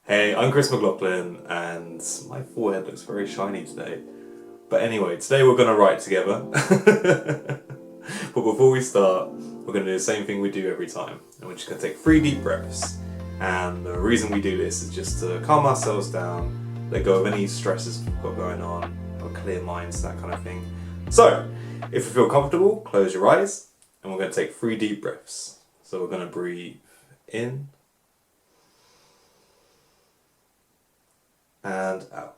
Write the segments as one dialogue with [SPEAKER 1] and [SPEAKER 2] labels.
[SPEAKER 1] Hey, I'm Chris McLaughlin, and my forehead looks very shiny today. But anyway, today we're going to write together. But before we start, we're going to do the same thing we do every time. And we're just going to take 3 deep breaths. And the reason we do this is just to calm ourselves down, let go of any stresses we've got going on, have clear minds, that kind of thing. So, if you feel comfortable, close your eyes, and we're going to take 3 deep breaths. So we're going to breathe in and out.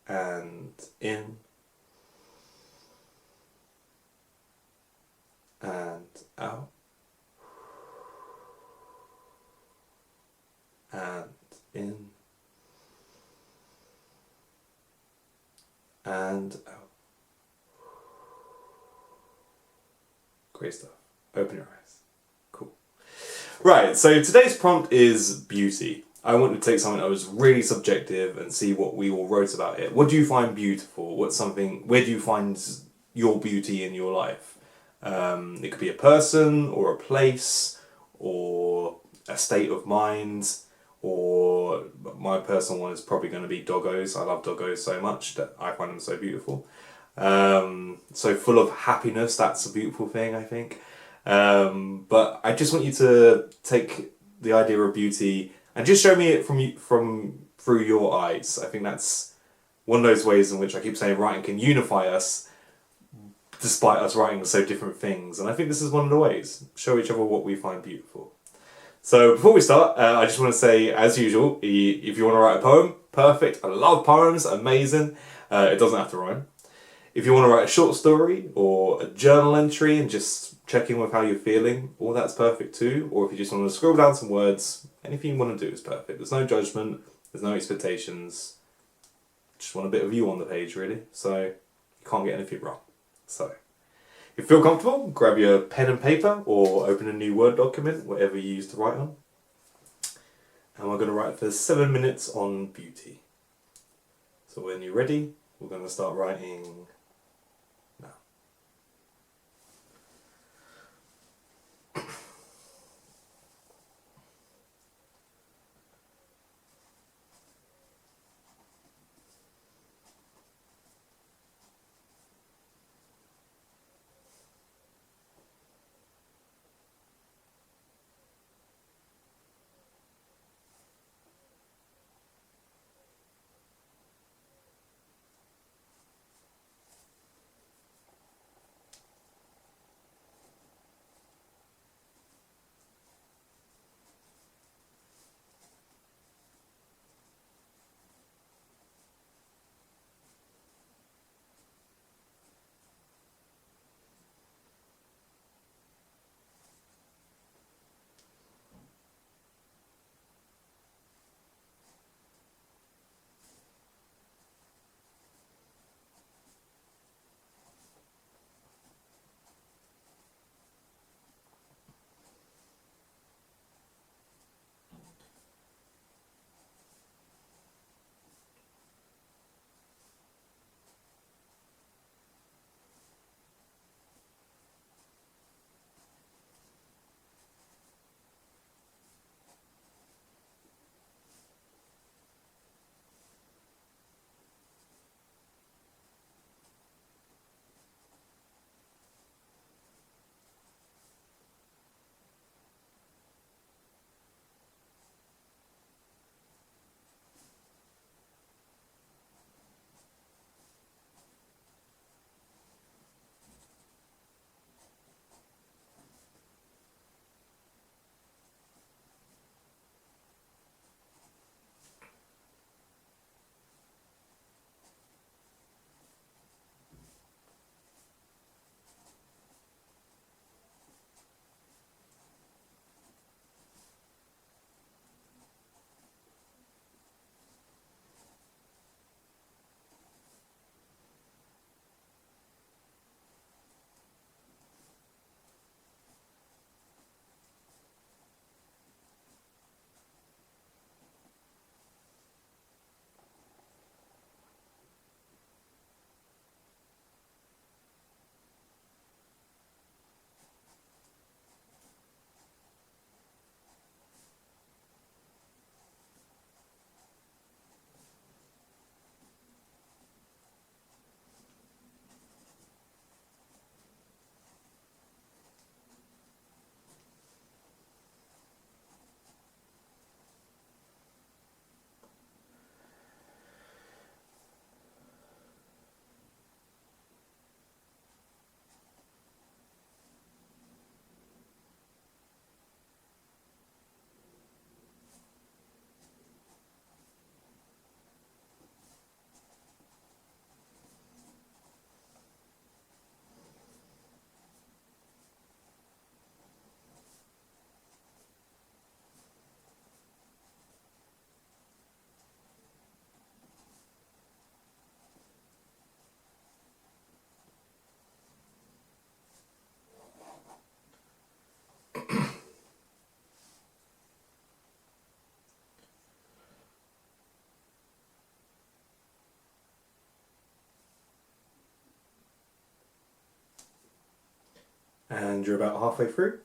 [SPEAKER 1] And in and out and in and out. Great stuff. Open your eyes. Cool. Right, so today's prompt is beauty. I want to take something that was really subjective and see what we all wrote about it. What do you find beautiful? Where do you find your beauty in your life? It could be a person or a place or a state of mind, or my personal one is probably going to be doggos. I love doggos so much that I find them so beautiful. So full of happiness, that's a beautiful thing, I think. But I just want you to take the idea of beauty and just show me it from through your eyes. I think that's one of those ways in which I keep saying writing can unify us, despite us writing so different things. And I think this is one of the ways. Show each other what we find beautiful. So before we start, I just want to say, as usual, if you want to write a poem, perfect. I love poems, amazing. It doesn't have to rhyme. If you want to write a short story or a journal entry and just check in with how you're feeling, all that's perfect too. Or if you just want to scroll down some words, anything you want to do is perfect. There's no judgment, there's no expectations. Just want a bit of you on the page, really. So you can't get anything wrong. So if you feel comfortable, grab your pen and paper or open a new Word document, whatever you use to write on. And we're going to write for 7 minutes on beauty. So when you're ready, we're going to start writing now. And you're about halfway through.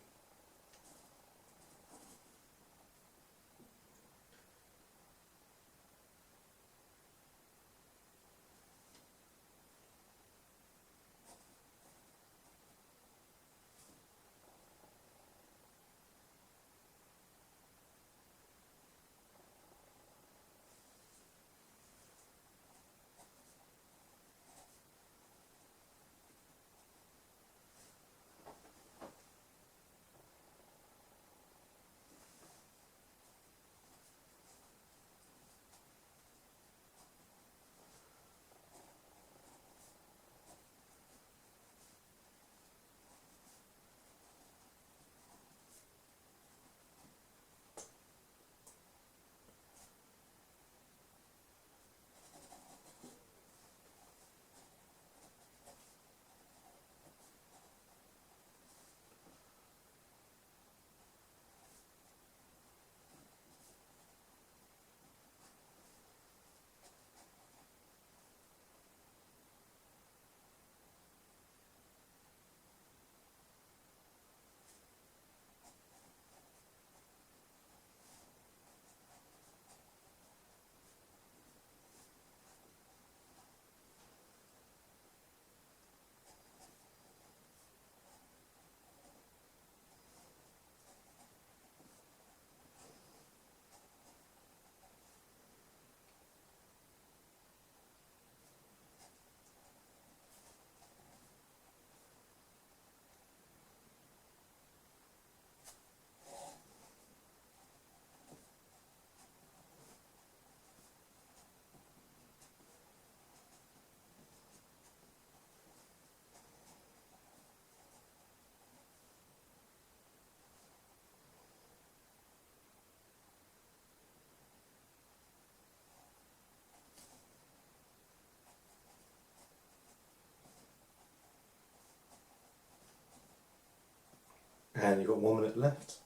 [SPEAKER 1] And you've got 1 minute left.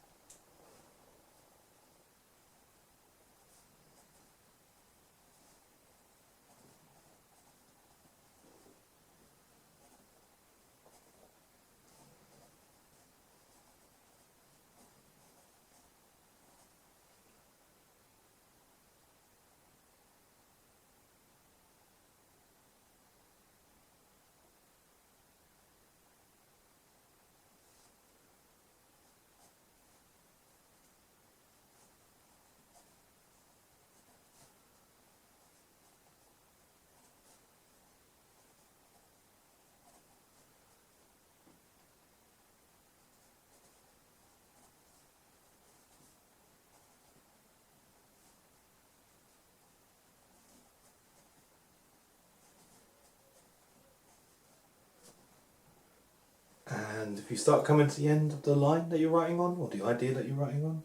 [SPEAKER 1] And if you start coming to the end of the line that you're writing on, or the idea that you're writing on,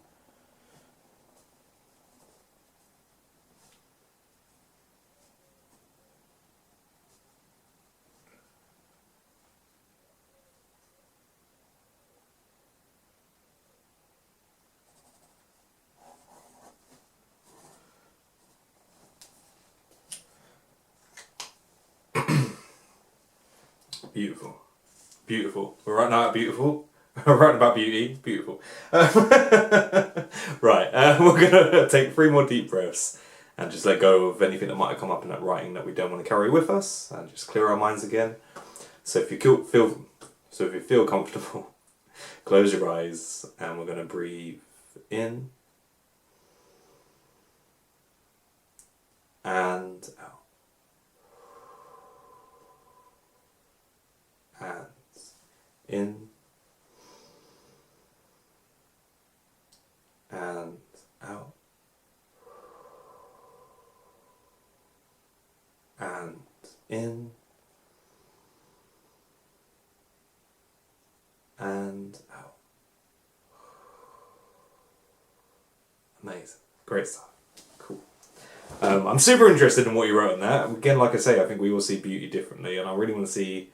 [SPEAKER 1] beautiful. Beautiful. We're writing out beautiful. We're writing about beauty. Beautiful. Right, we're going to take 3 more deep breaths and just let go of anything that might have come up in that writing that we don't want to carry with us, and just clear our minds again. So if you feel comfortable, close your eyes, and we're going to breathe in and out. Hands in and out, and in and out. Amazing. Great stuff. Cool. I'm super interested in what you wrote on that. Again, like I say, I think we all see beauty differently, and I really want to see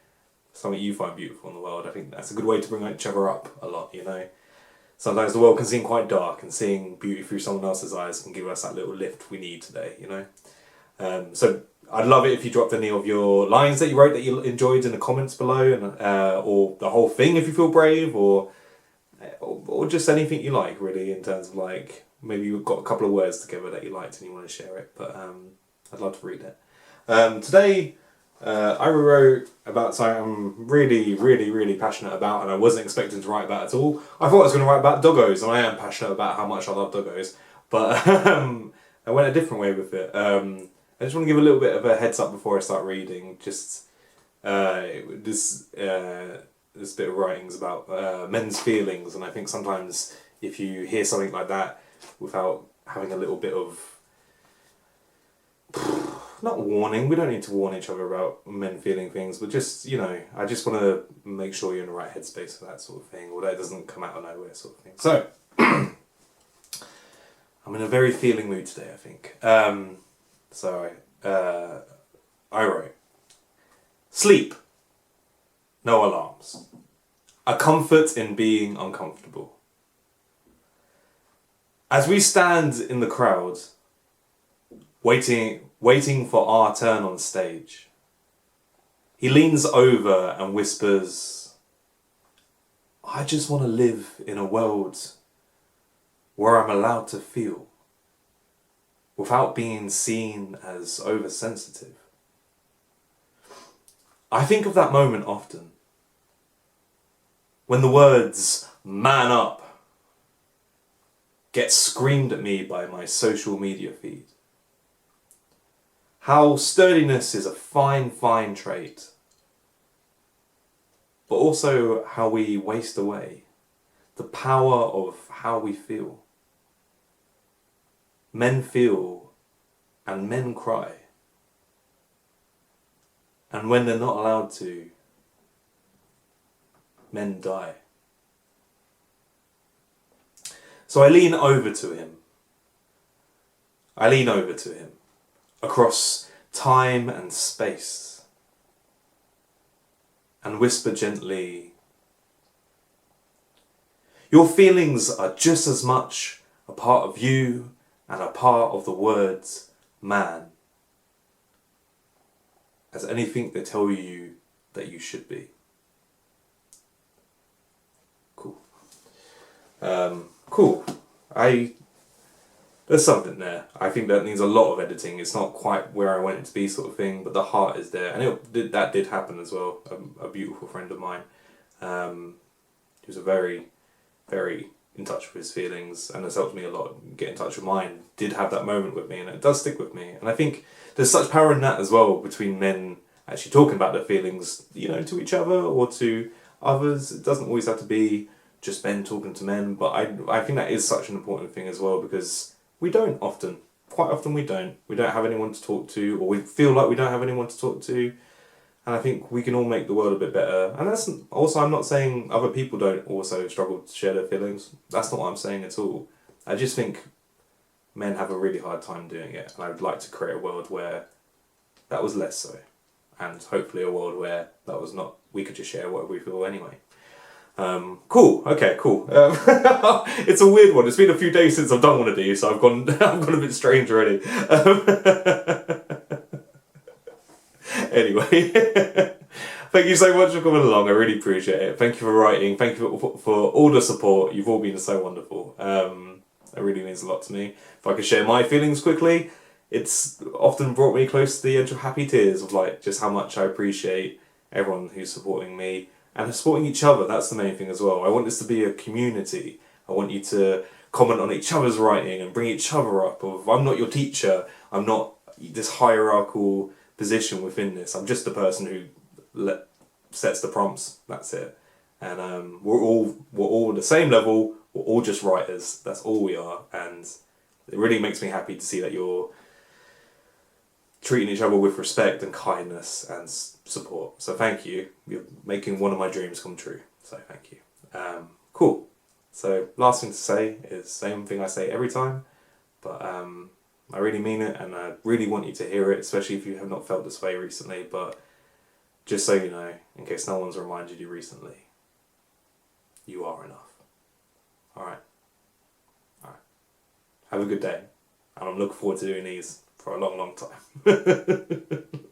[SPEAKER 1] something you find beautiful in the world. I think that's a good way to bring each other up a lot, you know. Sometimes the world can seem quite dark, and seeing beauty through someone else's eyes can give us that little lift we need today, you know. So I'd love it if you dropped any of your lines that you wrote that you enjoyed in the comments below, and or the whole thing if you feel brave, or just anything you like, really, in terms of like maybe you've got a couple of words together that you liked and you want to share it. But I'd love to read it. Today I wrote about something I'm really passionate about, and I wasn't expecting to write about at all. I thought I was going to write about doggos, and I am passionate about how much I love doggos, but I went a different way with it. I just want to give a little bit of a heads up before I start reading. Just this bit of writings about men's feelings, and I think sometimes if you hear something like that without having a little bit of not warning, we don't need to warn each other about men feeling things, but just, you know, I just want to make sure you're in the right headspace for that sort of thing, or that it doesn't come out of nowhere sort of thing. So I'm in a very feeling mood today, I think. So I wrote, sleep, no alarms, a comfort in being uncomfortable. As we stand in the crowd, waiting for our turn on stage, he leans over and whispers, I just want to live in a world where I'm allowed to feel without being seen as oversensitive. I think of that moment often, when the words "man up" get screamed at me by my social media feed. How sturdiness is a fine trait, but also how we waste away the power of how we feel. Men feel and men cry. And when they're not allowed to, men die. So I lean over to him. Across time and space, and whisper gently, your feelings are just as much a part of you and a part of the words man as anything they tell you that you should be. Cool. Cool. There's something there. I think that needs a lot of editing. It's not quite where I want it to be, sort of thing, but the heart is there, and that did happen as well. A beautiful friend of mine, he was a very in touch with his feelings, and has helped me a lot get in touch with mine. Did have that moment with me, and it does stick with me. And I think there's such power in that as well, between men actually talking about their feelings, you know, to each other or to others. It doesn't always have to be just men talking to men, but I think that is such an important thing as well, because quite often we don't have anyone to talk to, or we feel like we don't have anyone to talk to, and I think we can all make the world a bit better. And that's also, I'm not saying other people don't also struggle to share their feelings, that's not what I'm saying at all. I just think men have a really hard time doing it, and I would like to create a world where that was less so, and hopefully a world where that was not, we could just share what we feel anyway. Cool. Okay, cool. It's a weird one. It's been a few days since I've done one of these, so I've gone a bit strange already. Anyway, thank you so much for coming along. I really appreciate it. Thank you for writing. Thank you for all the support. You've all been so wonderful. It really means a lot to me. If I could share my feelings quickly, it's often brought me close to the edge of happy tears of like just how much I appreciate everyone who's supporting me. And supporting each other, that's the main thing as well. I want this to be a community. I want you to comment on each other's writing and bring each other up. I'm not your teacher. I'm not this hierarchical position within this. I'm just the person who sets the prompts. That's it. And we're all at the same level. We're all just writers. That's all we are. And it really makes me happy to see that you're treating each other with respect and kindness and support. So thank you. You're making one of my dreams come true. So thank you. Cool. So last thing to say is the same thing I say every time, but I really mean it, and I really want you to hear it, especially if you have not felt this way recently. But just so you know, in case no one's reminded you recently, you are enough. Alright. Have a good day. and I'm looking forward to doing these for a long, long time.